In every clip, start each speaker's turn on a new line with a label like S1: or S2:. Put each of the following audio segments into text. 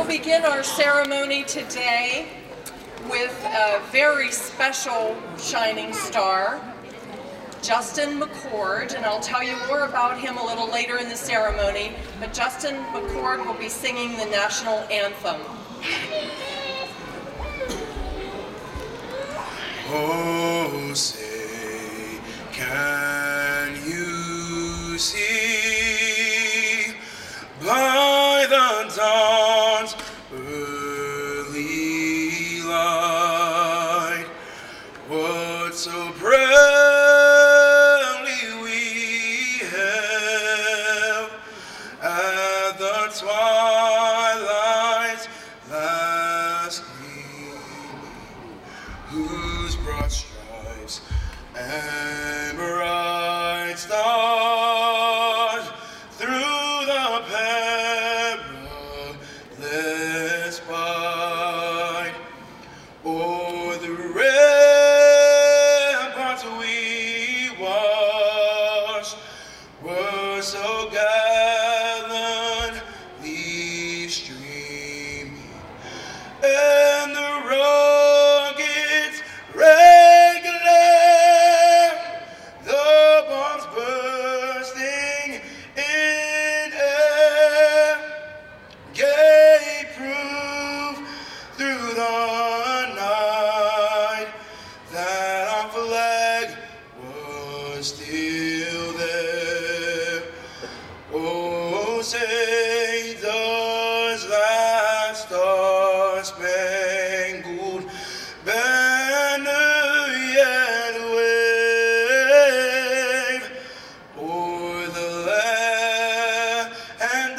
S1: begin our ceremony today with a very special shining star, Justin McCord, and I'll tell you more about him a little later in the ceremony, but Justin McCord will be singing the national anthem.
S2: Oh, say, can you see by the dawn's early light what so proudly we hailed at the twilight's last gleaming, whose broad stripes and bright stars through the perilous fight o'er the ramparts we watched were so gallantly streaming, and the rockets red glare, the bombs bursting in air, gave proof through the night that our flag was still there. Oh, say does that star-spangled banner yet wave o'er the land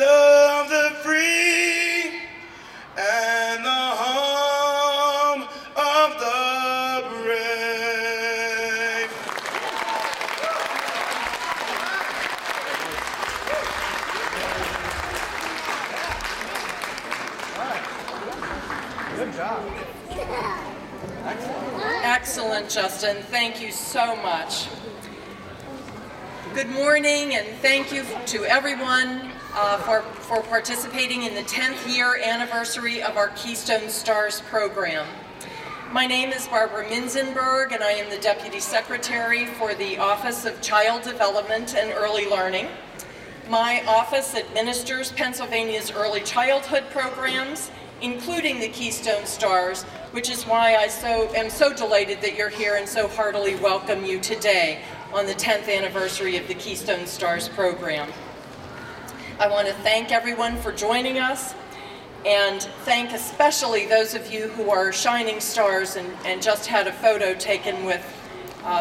S2: of the free and the home of the brave?
S3: Good job.
S1: Excellent, Justin. Thank you so much. Good morning, and thank you to everyone for participating in the 10th year anniversary of our Keystone Stars program. My name is Barbara Minzenberg, and I am the Deputy Secretary for the Office of Child Development and Early Learning. My office administers Pennsylvania's early childhood programs, including the Keystone Stars, which is why I am so delighted that you're here and so heartily welcome you today on the 10th anniversary of the Keystone Stars program. I want to thank everyone for joining us, and thank especially those of you who are shining stars and just had a photo taken with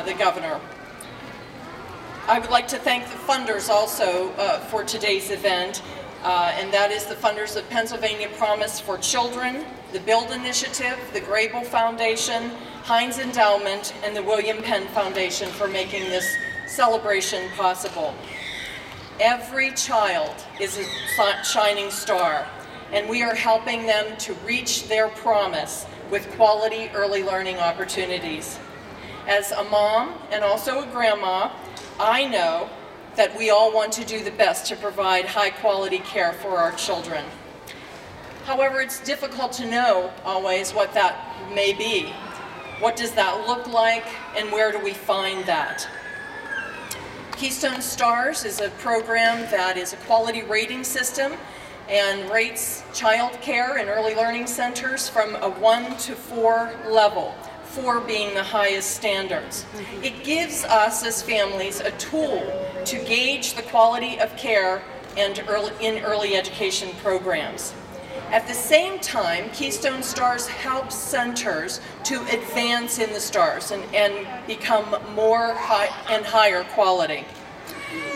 S1: the governor. I would like to thank the funders also for today's event, and that is the funders of Pennsylvania Promise for Children, the Build Initiative, the Grable Foundation, Heinz Endowment, and the William Penn Foundation for making this celebration possible. Every child is a shining star, and we are helping them to reach their promise with quality early learning opportunities. As a mom and also a grandma, I know that we all want to do the best to provide high quality care for our children. However, it's difficult to know always what that may be. What does that look like, and where do we find that? Keystone Stars is a program that is a quality rating system and rates child care and early learning centers from a 1 to 4 level, 4 being the highest standards. It gives us as families a tool to gauge the quality of care and in early education programs. At the same time, Keystone Stars helps centers to advance in the stars and become more higher quality.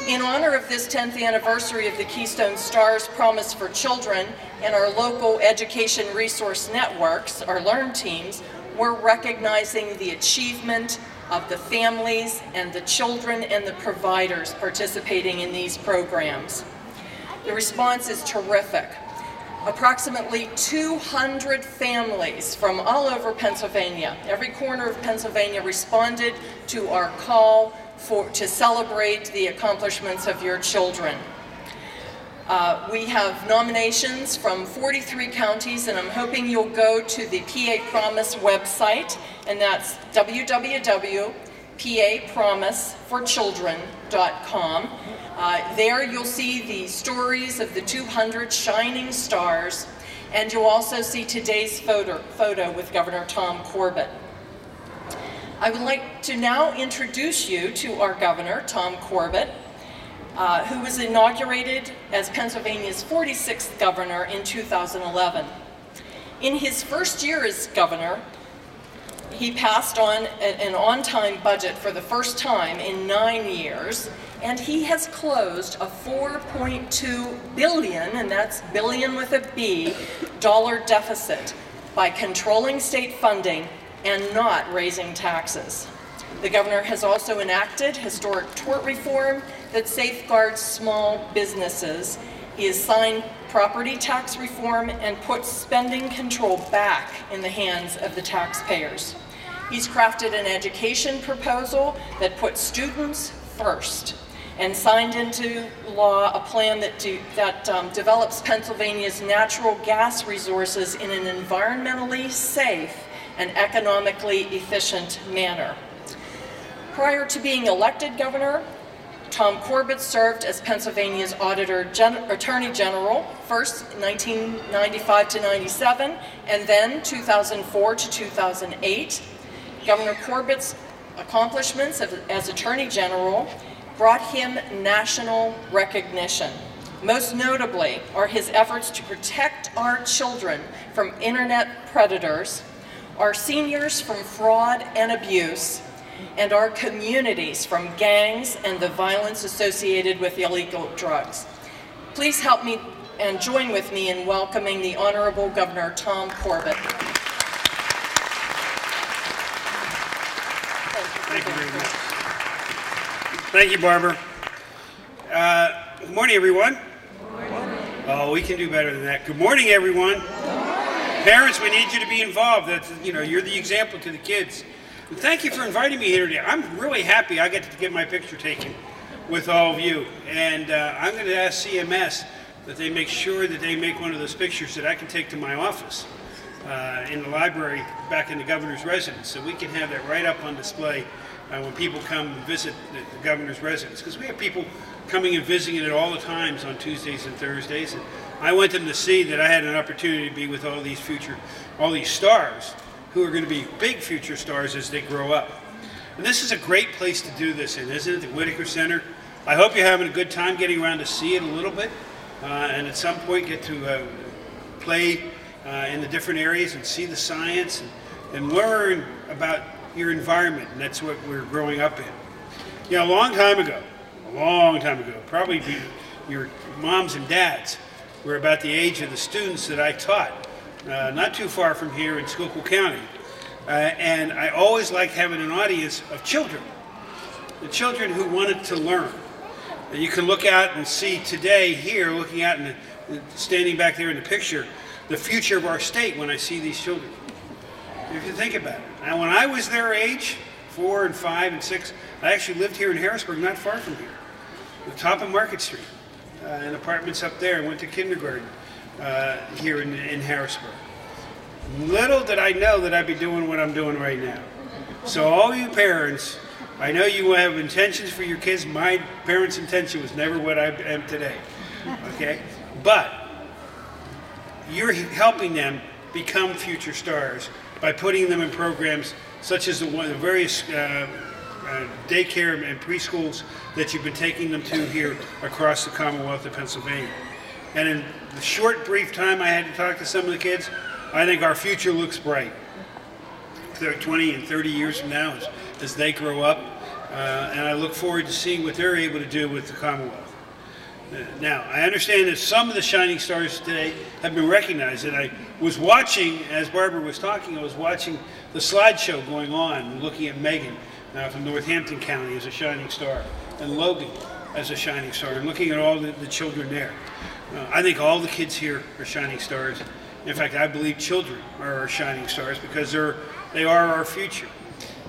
S1: In honor of this 10th anniversary of the Keystone Stars Promise for Children and our local education resource networks, our Learn teams, we're recognizing the achievement of the families and the children and the providers participating in these programs. The response is terrific. Approximately 200 families from all over Pennsylvania, every corner of Pennsylvania, responded to our call to celebrate the accomplishments of your children. We have nominations from 43 counties, and I'm hoping you'll go to the PA Promise website, and that's www.papromiseforchildren.com. There you'll see the stories of the 200 shining stars, and you'll also see today's photo with Governor Tom Corbett. I would like to now introduce you to our governor, Tom Corbett, who was inaugurated as Pennsylvania's 46th governor in 2011. In his first year as governor, he passed on an on-time budget for the first time in 9 years, and he has closed a $4.2 billion, and that's billion with a B, dollar deficit by controlling state funding and not raising taxes. The governor has also enacted historic tort reform that safeguards small businesses. He has signed property tax reform and put spending control back in the hands of the taxpayers. He's crafted an education proposal that puts students first and signed into law a plan that develops Pennsylvania's natural gas resources in an environmentally safe and economically efficient manner. Prior to being elected governor, Tom Corbett served as Pennsylvania's Attorney General, first 1995 to 97, and then 2004 to 2008. Governor Corbett's accomplishments as Attorney General brought him national recognition. Most notably are his efforts to protect our children from internet predators, our seniors from fraud and abuse, and our communities from gangs and the violence associated with illegal drugs. Please help me and join with me in welcoming the Honorable Governor Tom Corbett.
S3: Thank you very much. Thank you, Barbara. Good morning, everyone. Good morning. Oh, we can do better than that. Good morning, everyone. Good morning. Parents, we need you to be involved. You're the example to the kids. And thank you for inviting me here today. I'm really happy I get to get my picture taken with all of you. And I'm going to ask CMS that they make sure that they make one of those pictures that I can take to my office in the library back in the governor's residence, so we can have that right up on display when people come and visit the governor's residence. Because we have people coming and visiting it all the times on Tuesdays and Thursdays. And I want them to see that I had an opportunity to be with all these stars who are going to be big future stars as they grow up. And this is a great place to do this in, isn't it? The Whitaker Center. I hope you're having a good time getting around to see it a little bit, and at some point get to play in the different areas and see the science and learn about your environment, and that's what we're growing up in. You know, a long time ago, probably your moms and dads were about the age of the students that I taught. Not too far from here in Schuylkill County. And I always liked having an audience of children, the children who wanted to learn. And you can look out and see today here, looking out and standing back there in the picture, the future of our state when I see these children. If you think about it. Now, when I was their age, 4 and 5 and 6, I actually lived here in Harrisburg, not far from here, the top of Market Street, in apartments up there. I went to kindergarten here in Harrisburg. Little did I know that I'd be doing what I'm doing right now. So all you parents, I know you have intentions for your kids. My parents' intention was never what I am today, okay? But you're helping them become future stars by putting them in programs such as the various daycare and preschools that you've been taking them to here across the Commonwealth of Pennsylvania. And in the short, brief time I had to talk to some of the kids, I think our future looks bright. 20 and 30 years from now as they grow up. And I look forward to seeing what they're able to do with the Commonwealth. Now, I understand that some of the shining stars today have been recognized. And I was watching, as Barbara was talking, I was watching the slideshow going on, looking at Megan from Northampton County as a shining star, and Logan as a shining star, and looking at all the children there. I think all the kids here are shining stars. In fact, I believe children are our shining stars because they are our future.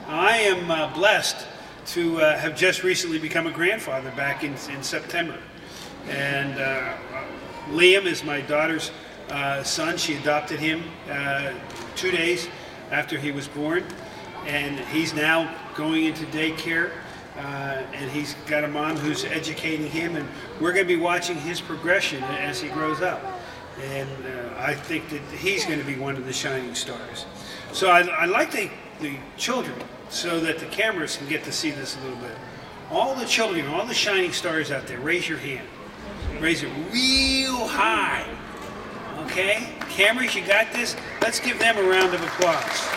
S3: I am blessed to have just recently become a grandfather back in September. And Liam is my daughter's son. She adopted him 2 days after he was born, and he's now going into daycare, and he's got a mom who's educating him, and we're going to be watching his progression as he grows up. And I think that he's going to be one of the shining stars. So I like the children, so that the cameras can get to see this a little bit. All the children, all the shining stars out there, raise your hand. Raise it real high. Okay? Cameras, you got this? Let's give them a round of applause.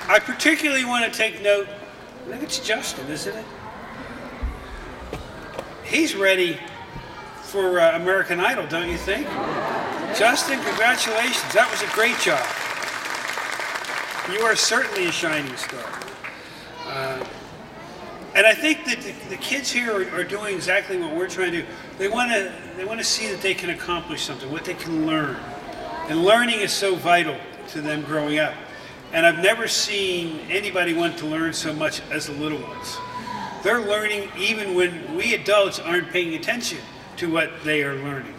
S3: I particularly want to take note, I think it's Justin, isn't it? He's ready for American Idol, don't you think? Justin, congratulations. That was a great job. You are certainly a shining star. And I think that the kids here are doing exactly what we're trying to do. They want to see that they can accomplish something, what they can learn. And learning is so vital to them growing up. And I've never seen anybody want to learn so much as the little ones. They're learning even when we adults aren't paying attention to what they are learning.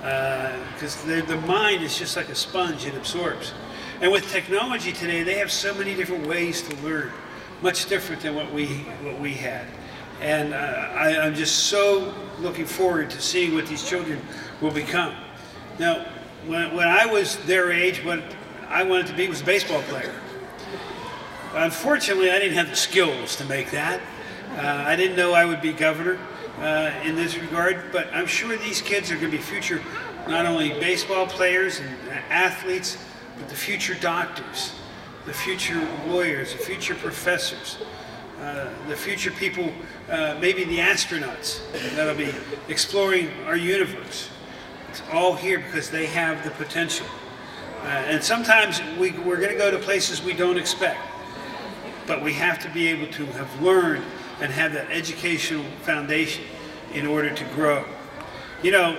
S3: Because the mind is just like a sponge, it absorbs. And with technology today, they have so many different ways to learn, much different than what we had. And I'm just so looking forward to seeing what these children will become. Now, when I was their age, what I wanted to be was a baseball player. Unfortunately, I didn't have the skills to make that. I didn't know I would be governor in this regard, but I'm sure these kids are going to be future, not only baseball players and athletes, but the future doctors, the future lawyers, the future professors, the future people, maybe the astronauts that'll be exploring our universe. It's all here because they have the potential. And sometimes we're going to go to places we don't expect, but we have to be able to have learned and have that educational foundation in order to grow. You know,